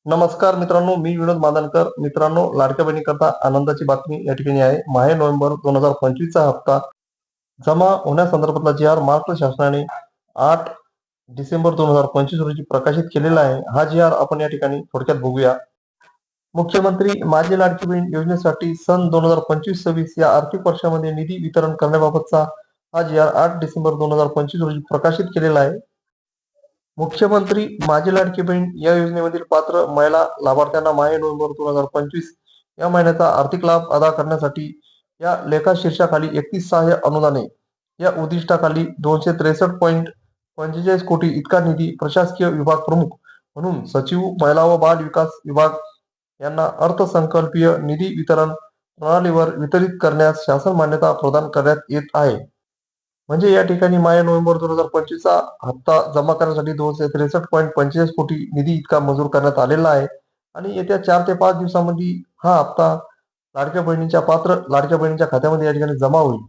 नमस्कार मित्रांनो, मी विनोद मानकर. मित्रांनो, लाडक्या बहिणीकरता आनंदाची बातमी या ठिकाणी आहे. माहे नोव्हेंबर 2025 चा हप्ता जमा होण्यासंदर्भातला जी-आर महाराष्ट्र शासनाने 8 डिसेंबर 2025 रोजी प्रकाशित केलेला आहे. हा जी-आर आपण या ठिकाणी थोडक्यात बघूया. मुख्यमंत्री माझी लाडकी बहीण योजनेसाठी सन 2025-26 या आर्थिक वर्षामध्ये निधी वितरण करण्याबाबतचा हा जी-आर 8 डिसेंबर 2025 रोजी प्रकाशित केलेला आहे. मुख्यमंत्री माझी लाडकी बहीण या योजनेमधील पात्र महिला लाभार्थ्यांना माहे नोव्हेंबर 2025 या महिन्याचा आर्थिक लाभ अदा करण्यासाठी या लेखा शीर्षाखाली 31 सहाय्य अनुदाने या उद्दिष्टाखाली 263.45 कोटी इतका निधी प्रशासकीय विभाग प्रमुख म्हणून सचिव महिला व बाल विकास विभाग यांना अर्थसंकल्पीय निधी वितरण प्रणालीवर वितरित करण्यास शासन मान्यता प्रदान करण्यात येत आहे. म्हणजे या ठिकाणी माहे नोव्हेंबर 2025 चा हप्ता जमा करण्यासाठी 263.45 कोटी निधी इतका मंजूर करण्यात आलेला आहे आणि येत्या 4 ते 5 दिवसांमध्ये हा हप्ता लाडक्या बहिणीच्या खात्यामध्ये या ठिकाणी जमा होईल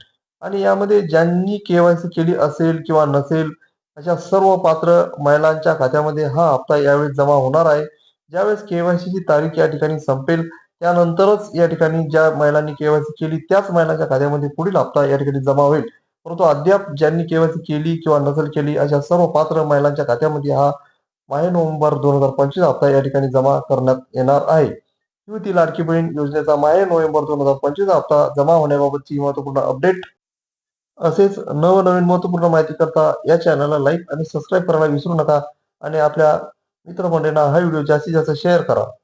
आणि यामध्ये ज्यांनी केवायसी केली असेल किंवा नसेल अशा सर्व पात्र महिलांच्या खात्यामध्ये हा हप्ता यावेळी जमा होणार आहे. ज्यावेळेस केवायसीची तारीख या ठिकाणी संपेल त्यानंतरच या ठिकाणी ज्या महिलांनी केवायसी केली त्याच महिलांच्या खात्यामध्ये पुढील हप्ता या ठिकाणी जमा होईल. परंतु अद्याप ज्यांनी केवायसी केली किंवा नसेल केली अशा सर्व पात्र महिलांच्या खात्यामध्ये हा माहे नोव्हेंबर 2025 हप्ता या ठिकाणी जमा करण्यात येणार आहे. युवती लाडकी बहीण योजनेचा माहे नोव्हेंबर 2025 हप्ता जमा होण्याबाबतची महत्वपूर्ण अपडेट असेच नवनवीन महत्वपूर्ण माहिती करता या चॅनलला लाईक आणि सबस्क्राईब करायला विसरू नका आणि आपल्या मित्रमंडळींना हा व्हिडिओ जास्तीत जास्त शेअर करा.